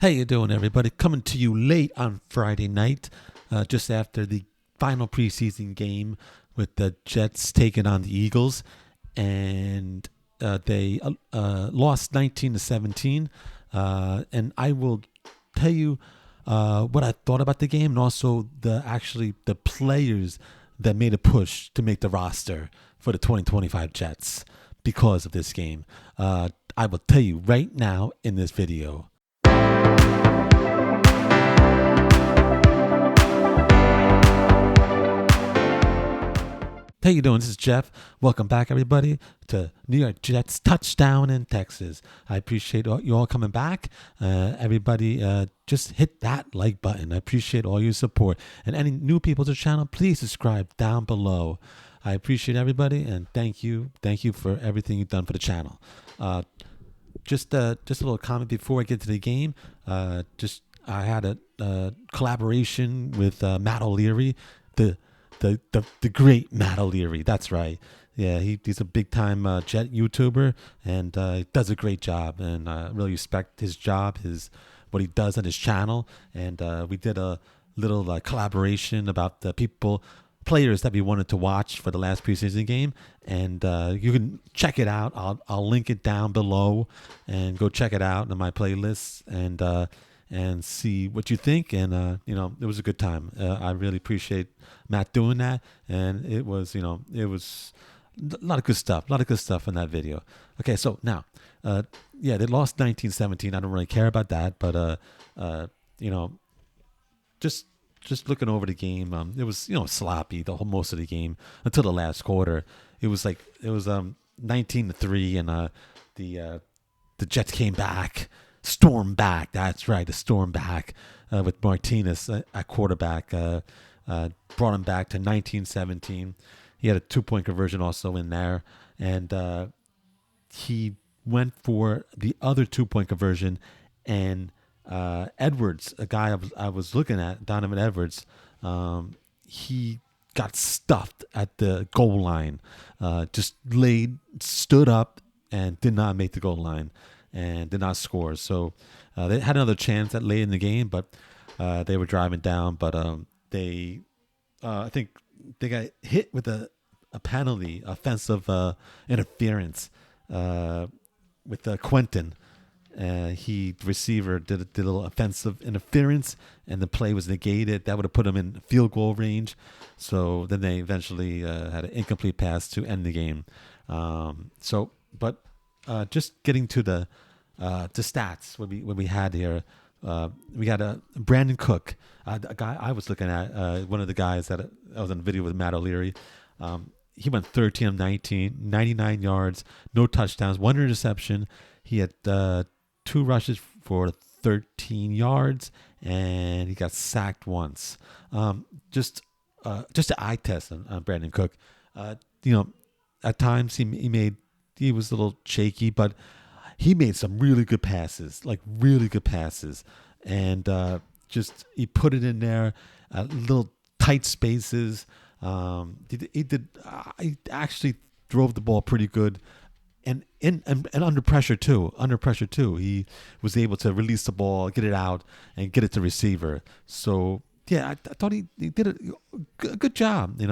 How you doing, everybody? Coming to you late on Friday night, just after the final preseason game with the Jets taking on the Eagles, and they lost 19-17. And I will tell you what I thought about the game, and also the players that made a push to make the roster for the 2025 Jets because of this game. I will tell you right now in this video. How you doing? This is Jeff. Welcome back, everybody, to New York Jets touchdown in Texas. I appreciate you all coming back. Everybody, just hit that like button. I appreciate all your support. And any new people to the channel, please subscribe down below. I appreciate everybody, and thank you for everything you've done for the channel. Just a little comment before I get to the game. I had a collaboration with Matt O'Leary, the great Matt O'Leary. That's right. Yeah, he's a big time Jet YouTuber, and he does a great job. And I really respect his job, what he does on his channel. And we did a little collaboration about the players that we wanted to watch for the last preseason game, and you can check it out. I'll link it down below, and go check it out in my playlists and see what you think. And it was a good time. I really appreciate Matt doing that, and it was a lot of good stuff in that video. Okay, so now they lost 19-17. I don't really care about that, but just looking over the game, it was sloppy most of the game until the last quarter. It was 19-3, and the Jets came back, stormed back. That's right, the storm back with Martinez at quarterback, brought him back to 19-17. He had a 2-point conversion also in there, and he went for the other 2-point conversion, and Edwards, a guy I was looking at, Donovan Edwards, he got stuffed at the goal line, stood up and did not make the goal line and did not score. So they had another chance at late in the game, but they were driving down. But I think they got hit with a penalty, offensive interference with Quentin. The receiver did a little offensive interference, and the play was negated. That would have put him in field goal range. So then they eventually had an incomplete pass to end the game. Just getting to the stats, what we had here, we got a Brandon Cook, a guy I was looking at, one of the guys that I was on the video with Matt O'Leary. He went 13 of 19, 99 yards, no touchdowns, 1 interception. He had 2 rushes for 13 yards, and he got sacked once. Just an eye test on Brandon Cook. At times he was a little shaky, but he made some really good passes, and he put it in there, little tight spaces. He actually drove the ball pretty good. And under pressure too. He was able to release the ball, get it out, and get it to receiver. So yeah, I thought he did a good job. He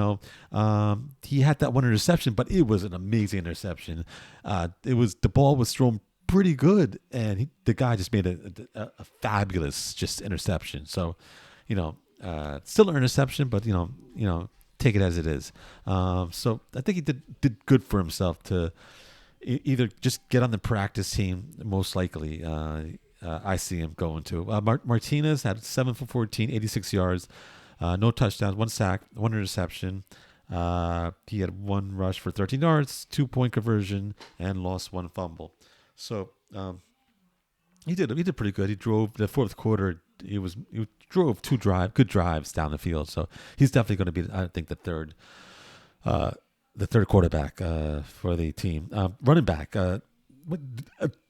had that 1 interception, but it was an amazing interception. The ball was thrown pretty good, and the guy just made a fabulous just interception. So still an interception, but take it as it is. So I think he did good for himself to either just get on the practice team. Most likely, I see him going to. Martinez had 7 for 14, 86 yards, no touchdowns, 1 sack, 1 interception. He had 1 rush for 13 yards, 2-point conversion, and lost 1 fumble. So he did pretty good. He drove the fourth quarter. He drove 2 good drives down the field. So he's definitely going to be, I think, the third quarterback for the team. Running back,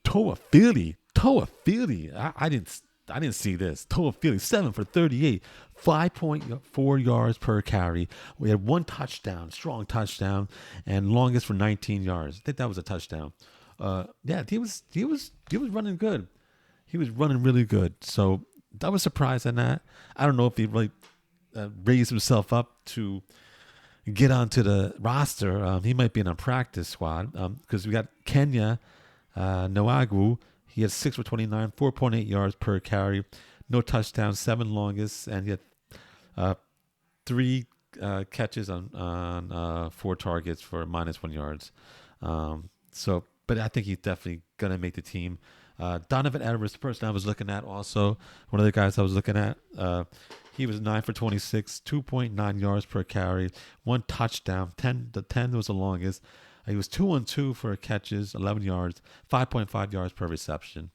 Toa Philly. I didn't see this. Toa Philly, 7 for 38, 5.4 yards per carry. We had 1 touchdown, strong touchdown, and longest for 19 yards. I think that was a touchdown. He was running good. He was running really good. So I was surprised at that. I don't know if he really raised himself up to get onto the roster. He might be in a practice squad because we got Kenya Nwagwu. He had 6 for 29, 4.8 yards per carry, no touchdowns, 7 longest, and he had 3 catches on 4 targets for -1 yards. But I think he's definitely gonna make the team. Donovan Edwards, the person I was looking at, also one of the guys I was looking at. He was 9 for 26, 2.9 yards per carry, 1 touchdown. The 10 was the longest. He was 2 on 2 for catches, 11 yards, 5.5 yards per reception.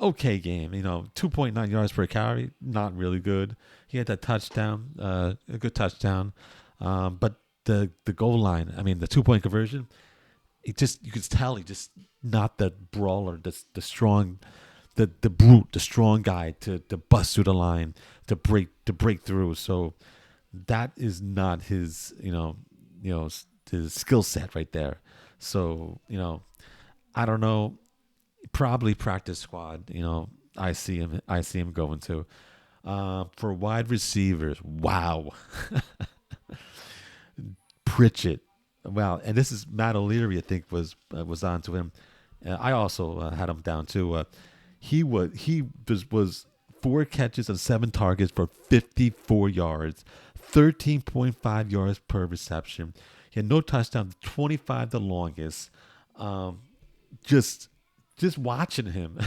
Okay game. 2.9 yards per carry, not really good. He had that touchdown, a good touchdown. But the goal line, the 2-point conversion, you could tell he just not the brawler, the strong, the brute, the strong guy to bust through the line, to break through. So that is not his his skill set right there. So I don't know. Probably practice squad. I see him going to. For wide receivers, wow. Pritchett, wow, and this is Matt O'Leary. I think was on to him. I also had him down too. He was 4 catches and 7 targets for 54 yards, 13.5 yards per reception. He had no touchdown, 25 the longest. Just watching him,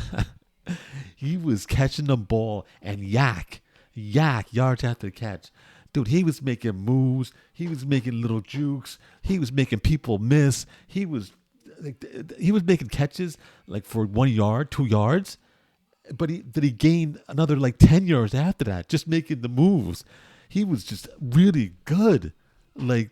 he was catching the ball and yak yards after the catch. Dude, he was making moves. He was making little jukes. He was making people miss. He was making catches like for 1 yard, 2 yards, but he gained another like 10 yards after that, just making the moves. He was just really good. Like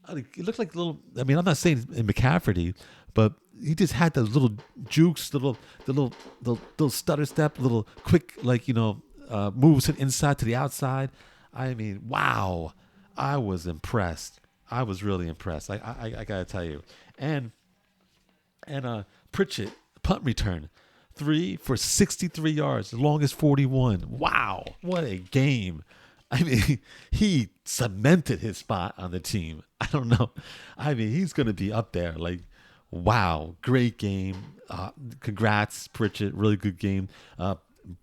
it looked like little. I'm not saying in McCafferty, but he just had those little jukes, the little stutter step, little quick moves to the inside to the outside. Wow. I was impressed. I was really impressed. I gotta tell you. And Pritchett, punt return, 3 for 63 yards, the longest 41. Wow, what a game. He cemented his spot on the team. I don't know. He's gonna be up there. Like, wow, great game. Congrats, Pritchett, really good game.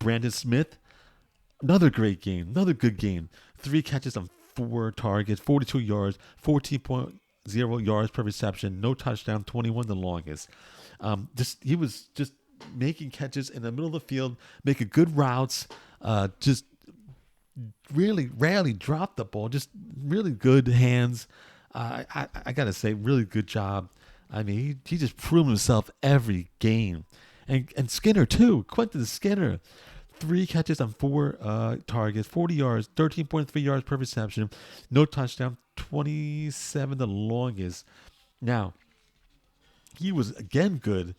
Brandon Smith, another great game, another good game. 3 catches on 4 targets, 42 yards, 14.0 yards per reception, no touchdown, 21 the longest. He was just making catches in the middle of the field, making good routes, just really rarely dropped the ball, just really good hands. I gotta say, really good job. He just proved himself every game. And Skinner too, Quentin Skinner. 3 catches on 4 targets, 40 yards, 13.3 yards per reception, no touchdown, 27 the longest. Now, he was again good.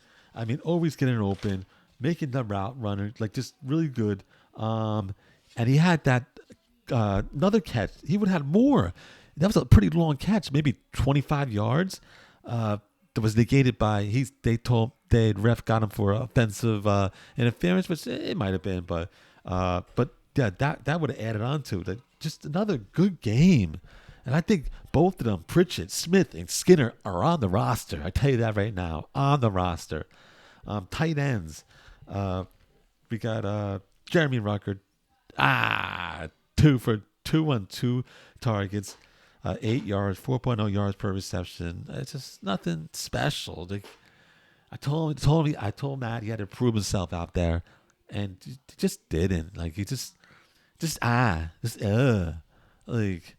Always getting open, making the route runner, like just really good. And he had that another catch. He would have had more. That was a pretty long catch, maybe 25 yards. That was negated by the ref got him for offensive interference, which it might have been, but yeah, that would have added on to it. Just another good game. And I think both of them, Pritchett, Smith, and Skinner, are on the roster. I tell you that right now, on the roster. Tight ends, we got Jeremy Rucker, 2 for 2 on 2 targets. 8 yards, 4.0 yards per reception. It's just nothing special. I told Matt he had to prove himself out there, and he just didn't. Like he like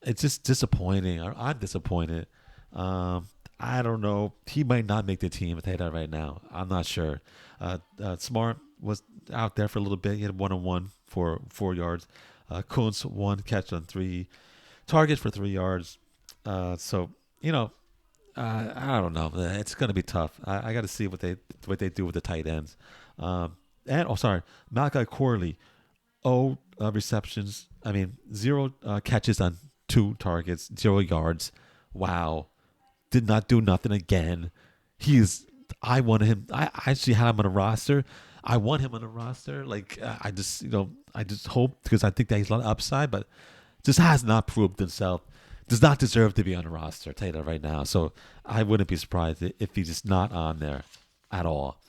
it's just disappointing. I'm disappointed. I don't know. He might not make the team. I'll tell you that right now. I'm not sure. Smart was out there for a little bit. He had 1-on-1 for 4 yards. Kuntz 1 catch on 3 targets for 3 yards. I don't know. It's going to be tough. I got to see what they do with the tight ends. Malachi Corley, 0 receptions. 0 catches on 2 targets, 0 yards. Wow. Did not do nothing again. He is I wanted him. I actually had him on a roster. I want him on a roster. Like I just, I just hope because I think that he's a lot of upside, but just has not proved himself. Does not deserve to be on a roster. I'll tell you that right now. So I wouldn't be surprised if he's just not on there at all.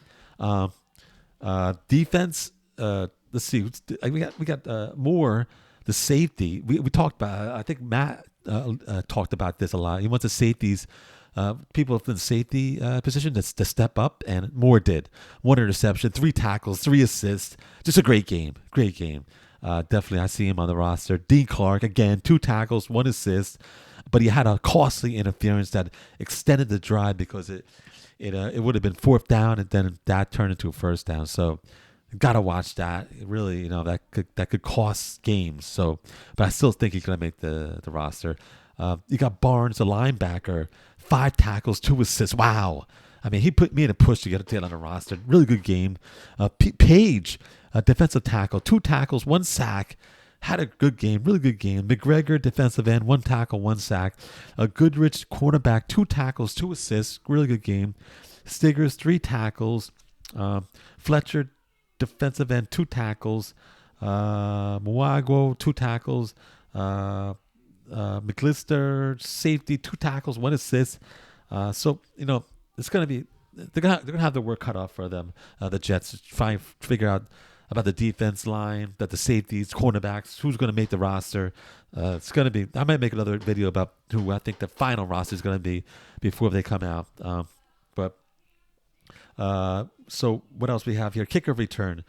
Defense. Let's see. We got more. The safety. We talked about. I think Matt talked about this a lot. He wants the safeties. People in the safety position to step up, and Moore did. 1 interception, 3 tackles, 3 assists. Just a great game. Great game. Definitely, I see him on the roster. Dean Clark, again, 2 tackles, 1 assist. But he had a costly interference that extended the drive because it would have been 4th down, and then that turned into a 1st down. So, gotta watch that. Really, that could cost games. So, but I still think he's gonna make the roster. You got Barnes, the linebacker, 5 tackles, 2 assists. Wow. I mean, he put me in a push to get on the roster. Really good game. Page, defensive tackle, 2 tackles, 1 sack. Had a good game, really good game. McGregor, defensive end, 1 tackle, 1 sack. Goodrich, cornerback, 2 tackles, 2 assists. Really good game. Stiggers, 3 tackles. Fletcher, defensive end, 2 tackles. Muago, 2 tackles. McLister, safety, 2 tackles, 1 assist. So it's gonna be they're gonna have the work cut off for them. The Jets to try and figure out about the defense line, that the safeties, cornerbacks, who's gonna make the roster. It's gonna be. I might make another video about who I think the final roster is gonna be before they come out. So what else we have here? Kicker return.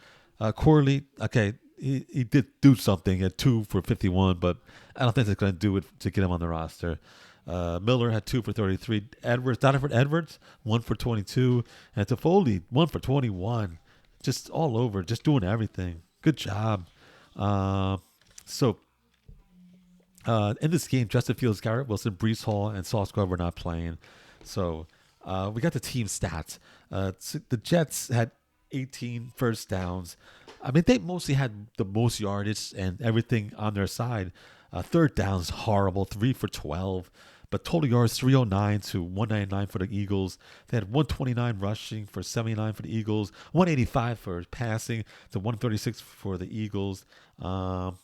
Corley. Okay. He did do something at 2 for 51, but I don't think that's going to do it to get him on the roster. Miller had 2 for 33. Doniford Edwards, 1 for 22. And Toffoli, 1 for 21. Just all over, just doing everything. Good job. In this game, Justin Fields, Garrett Wilson, Breece Hall, and Sauce Gardner were not playing. So we got the team stats. The Jets had 18 first downs. I mean, they mostly had the most yardage and everything on their side. 3rd downs, horrible, 3 for 12. But total yards, 309 to 199 for the Eagles. They had 129 rushing for 79 for the Eagles. 185 for passing to 136 for the Eagles. But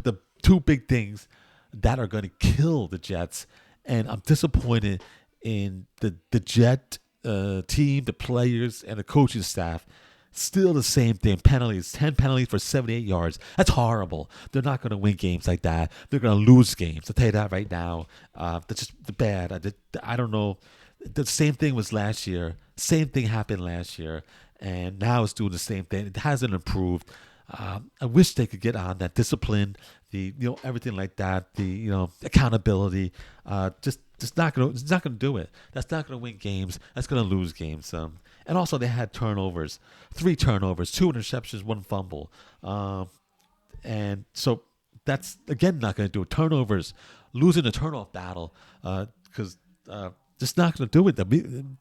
the 2 big things that are going to kill the Jets, and I'm disappointed in the Jet team, the players, and the coaching staff. Still the same thing. Penalties. 10 penalties for 78 yards. That's horrible. They're not going to win games like that. They're going to lose games. I'll tell you that right now. That's just bad. I don't know. The same thing was last year. Same thing happened last year. And now it's doing the same thing. It hasn't improved. I wish they could get on that discipline, everything like that, the accountability. It's not gonna do it. That's not gonna win games. That's gonna lose games. And also they had turnovers, 3 turnovers, 2 interceptions, 1 fumble. And so that's again not gonna do it. Turnovers, losing a turnover battle, because just not gonna do it.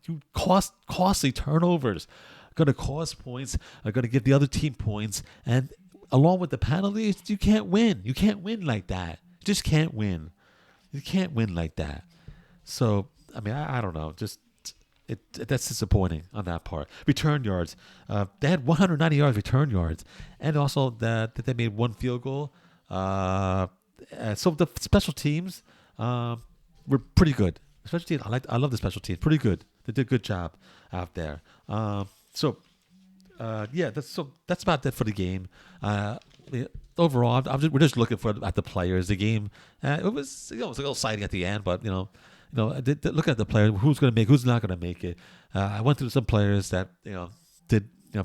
You costly turnovers. Going to cost points, are going to give the other team points, and along with the penalties, you can't win. You can't win like that. You just can't win. You can't win like that. So, I mean, I don't know. That's disappointing on that part. Return yards. They had 190 yards return yards, and also that they made 1 field goal. So the special teams were pretty good. Special teams, I love the special teams. Pretty good. They did a good job out there. That's about it for the game. Overall, we're just looking at the players. The game, it was a little exciting at the end, but look at the players. Who's going to make? Who's not going to make it? I went through some players that did a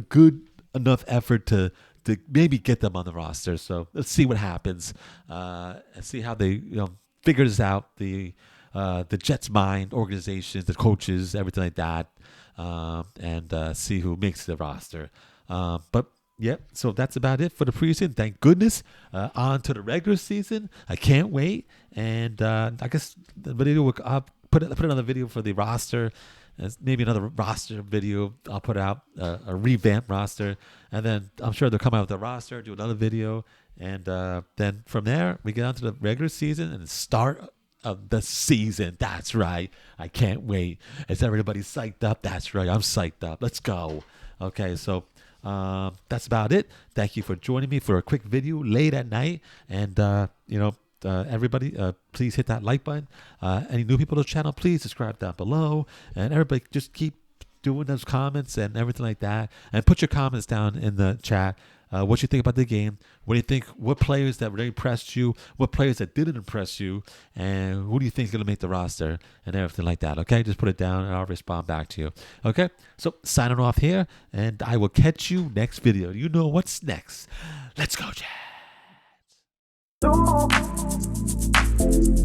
good enough effort to maybe get them on the roster. So let's see what happens. And see how they figure this out. The Jets mind, organizations, the coaches, everything like that, and see who makes the roster. So that's about it for the preseason. Thank goodness. On to the regular season. I can't wait. And I guess the video, I'll put another video for the roster. Maybe another roster video I'll put out, a revamped roster. And then I'm sure they'll come out with a roster, do another video. And then from there, we get on to the regular season and start of the season. That's right. I can't wait. Is everybody psyched up? That's right. I'm psyched up. Let's go. Okay, so that's about it. Thank you for joining me for a quick video late at night. And, everybody, please hit that like button. Any new people to the channel, please subscribe down below. And everybody, just keep doing those comments and everything like that. And put your comments down in the chat. What you think about the game? What do you think? What players that really impressed you? What players that didn't impress you? And who do you think is going to make the roster? And everything like that. Okay, just put it down and I'll respond back to you. Okay, so signing off here, and I will catch you next video. You know what's next. Let's go, Jets.